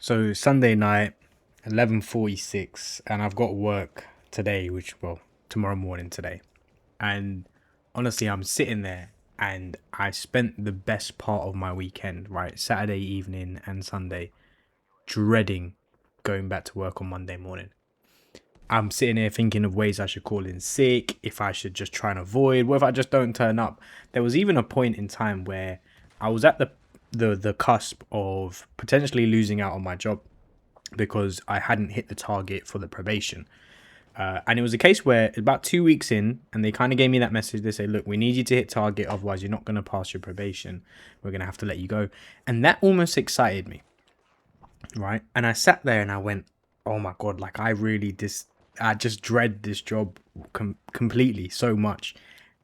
So Sunday night, 11:46, and I've got work today, tomorrow morning today. And honestly, I'm sitting there and I spent the best part of my weekend, right? Saturday evening and Sunday, dreading going back to work on Monday morning. I'm sitting here thinking of ways I should call in sick, if I should just try and avoid, what if I just don't turn up? There was even a point in time where I was at the cusp of potentially losing out on my job because I hadn't hit the target for the probation. And it was a case where about 2 weeks in, and they kind of gave me that message. They say, look, we need you to hit target, otherwise you're not going to pass your probation. We're going to have to let you go. And that almost excited me, right? And I sat there and I went, oh my God, like I just dread this job completely so much.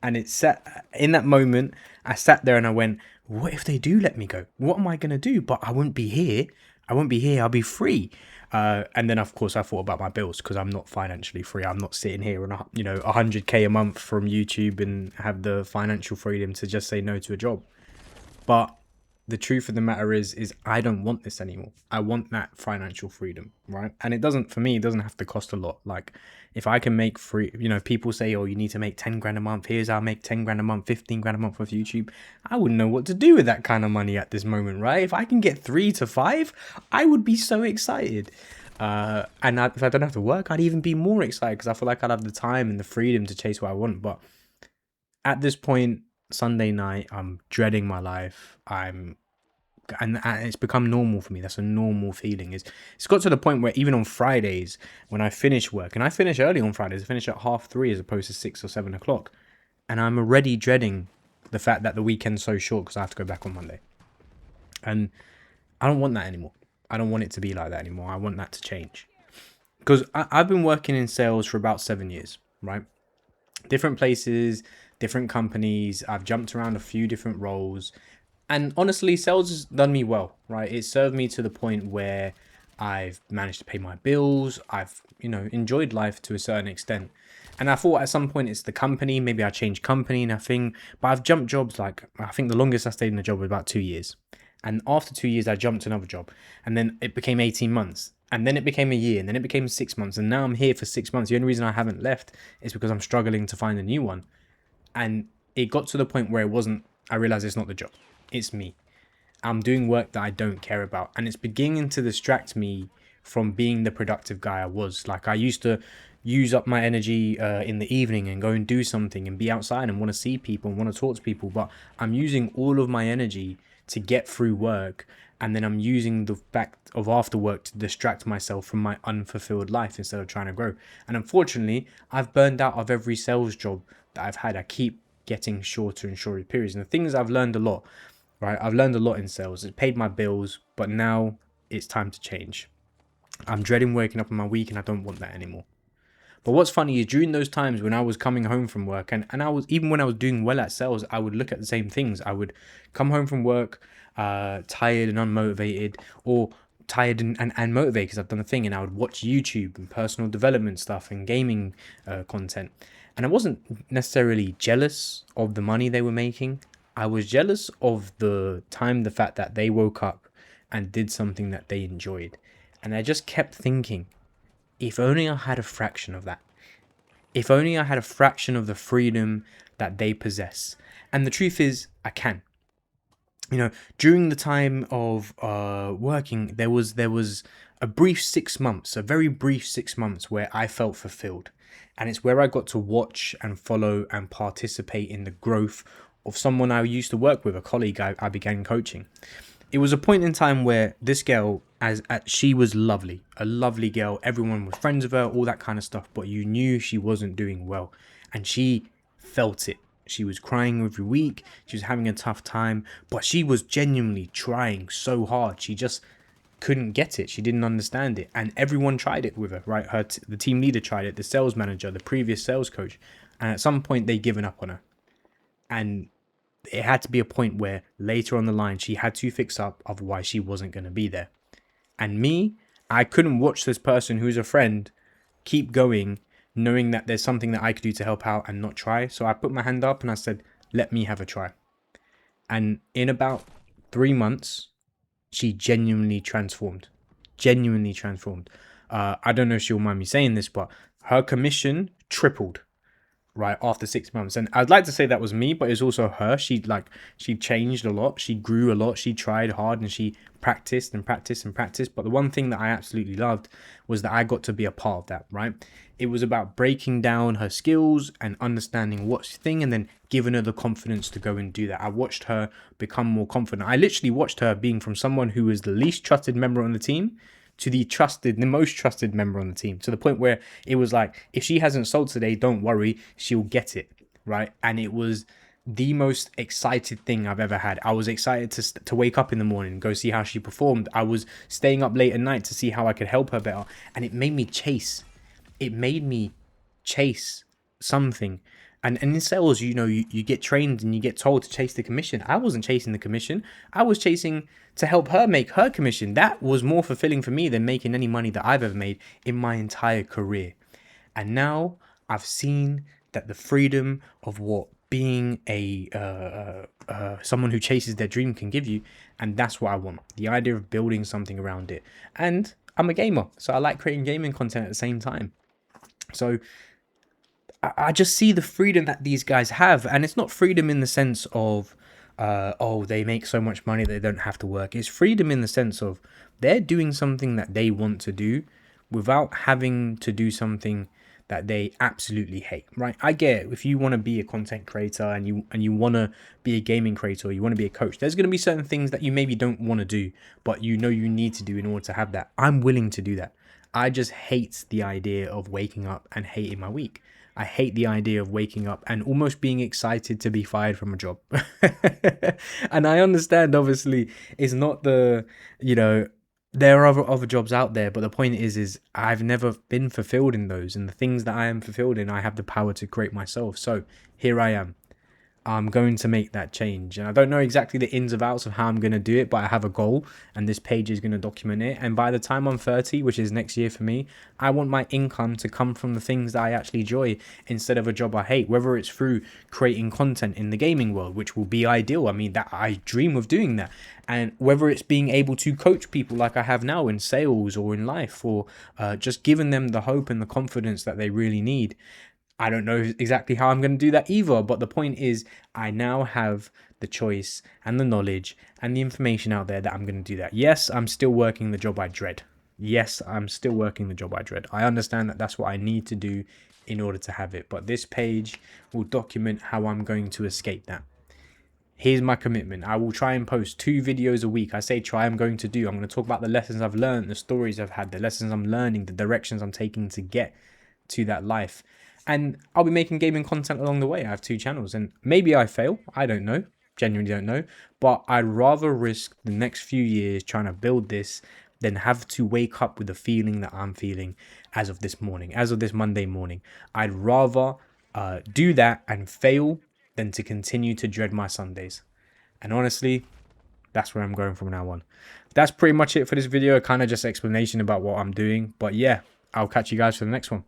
And it sat in that moment, I sat there and I went, what if they do let me go? What am I going to do? But I won't be here. I'll be free. And then, of course, I thought about my bills because I'm not financially free. I'm not sitting here on 100K a month from YouTube and have the financial freedom to just say no to a job. But the truth of the matter is I don't want this anymore. I want that financial freedom, right? And it doesn't have to cost a lot. Like if I can make free, people say, oh, you need to make 10 grand a month. Here's how I make 10 grand a month, 15 grand a month with YouTube. I wouldn't know what to do with that kind of money at this moment, right? If I can get 3 to 5, I would be so excited. If I don't have to work, I'd even be more excited because I feel like I'd have the time and the freedom to chase what I want. But at this point, Sunday night, I'm dreading my life. And it's become normal for me. That's a normal feeling. It's got to the point where even on Fridays, when I finish work, and I finish early on Fridays, I finish at 3:30 as opposed to 6 or 7 o'clock, and I'm already dreading the fact that the weekend's so short because I have to go back on Monday. And I don't want that anymore. I don't want it to be like that anymore. I want that to change. Because I've been working in sales for about 7 years, right? Different places, different companies. I've jumped around a few different roles. And honestly, sales has done me well, right? It served me to the point where I've managed to pay my bills. I've, enjoyed life to a certain extent. And I thought at some point it's the company. Maybe I changed company, nothing. But I've jumped jobs like, I think the longest I stayed in a job was about 2 years. And after 2 years, I jumped to another job. And then it became 18 months. And then it became a year. And then it became 6 months. And now I'm here for 6 months. The only reason I haven't left is because I'm struggling to find a new one. And it got to the point where I realized it's not the job. It's me. I'm doing work that I don't care about. And it's beginning to distract me from being the productive guy I was. Like I used to use up my energy in the evening and go and do something and be outside and want to see people and want to talk to people. But I'm using all of my energy to get through work. And then I'm using the fact of after work to distract myself from my unfulfilled life instead of trying to grow. And unfortunately, I've burned out of every sales job that I've had. I keep getting shorter and shorter periods. And the thing is, I've learned a lot. Right, I've learned a lot in sales. It paid my bills, but now it's time to change. I'm dreading waking up on my week, and I don't want that anymore. But what's funny is during those times when I was coming home from work, and I was, even when I was doing well at sales, I would look at the same things. I would come home from work, tired and unmotivated, or tired and motivated because I've done a thing, and I would watch YouTube and personal development stuff and gaming content. And I wasn't necessarily jealous of the money they were making. I was jealous of the fact that they woke up and did something that they enjoyed. And I just kept thinking, if only I had a fraction of that. If only I had a fraction of the freedom that they possess. And the truth is, I can. During the time of working, there was a brief 6 months, a very brief 6 months where I felt fulfilled. And it's where I got to watch and follow and participate in the growth of someone I used to work with, a colleague I began coaching. It was a point in time where this girl, she was lovely, a lovely girl. Everyone was friends with her, all that kind of stuff. But you knew she wasn't doing well. And she felt it. She was crying every week. She was having a tough time. But she was genuinely trying so hard. She just couldn't get it. She didn't understand it. And everyone tried it with her, right? The team leader tried it, the sales manager, the previous sales coach. And at some point, they'd given up on her. And it had to be a point where later on the line, she had to fix up, otherwise she wasn't going to be there. And me, I couldn't watch this person who's a friend keep going, knowing that there's something that I could do to help out and not try. So I put my hand up and I said, let me have a try. And in about 3 months, she genuinely transformed. genuinely transformed. I don't know if she'll mind me saying this, but her commission tripled right after 6 months. And I'd like to say that was me, but it's also her. She changed a lot, she grew a lot, she tried hard, and she practiced and practiced and practiced. But the one thing that I absolutely loved was that I got to be a part of that, right? It was about breaking down her skills and understanding what's the thing, and then giving her the confidence to go and do that. I watched her become more confident. I literally watched her being from someone who was the least trusted member on the team to the most trusted member on the team, to the point where it was like, if she hasn't sold today, don't worry, she'll get it, right? And it was the most excited thing I've ever had. I was excited to wake up in the morning and go see how she performed. I was staying up late at night to see how I could help her better, and it made me chase. It made me chase something. And in sales, you get trained and you get told to chase the commission. I wasn't chasing the commission. I was chasing to help her make her commission. That was more fulfilling for me than making any money that I've ever made in my entire career. And now I've seen that the freedom of what being someone who chases their dream can give you, and that's what I want. The idea of building something around it. And I'm a gamer, so I like creating gaming content at the same time. So I just see the freedom that these guys have, and it's not freedom in the sense of they make so much money they don't have to work. It's freedom in the sense of they're doing something that they want to do without having to do something that they absolutely hate, right? I get it. If you want to be a content creator and you want to be a gaming creator, or you want to be a coach, there's going to be certain things that you maybe don't want to do, but you need to do in order to have that. I'm willing to do that. I just hate the idea of waking up and hating my week. I hate the idea of waking up and almost being excited to be fired from a job. And I understand, obviously, it's not there are other jobs out there, but the point is I've never been fulfilled in those, and the things that I am fulfilled in, I have the power to create myself. So here I am. I'm going to make that change, and I don't know exactly the ins and outs of how I'm going to do it, but I have a goal, and this page is going to document it. And by the time I'm 30, which is next year for me, I want my income to come from the things that I actually enjoy instead of a job I hate, whether it's through creating content in the gaming world, which will be ideal. I mean, that I dream of doing that. And whether it's being able to coach people like I have now in sales or in life, or just giving them the hope and the confidence that they really need. I don't know exactly how I'm going to do that either, but the point is I now have the choice and the knowledge and the information out there that I'm going to do that. Yes, I'm still working the job I dread. Yes, I'm still working the job I dread. I understand that that's what I need to do in order to have it, but this page will document how I'm going to escape that. Here's my commitment. I will try and post 2 videos a week. I say try, I'm going to do. I'm going to talk about the lessons I've learned, the stories I've had, the lessons I'm learning, the directions I'm taking to get to that life. And I'll be making gaming content along the way. I have 2 channels, and maybe I fail. I don't know. Genuinely don't know. But I'd rather risk the next few years trying to build this than have to wake up with the feeling that I'm feeling as of this morning, as of this Monday morning. I'd rather do that and fail than to continue to dread my Sundays. And honestly, that's where I'm going from now on. That's pretty much it for this video. Kind of just explanation about what I'm doing. But yeah, I'll catch you guys for the next one.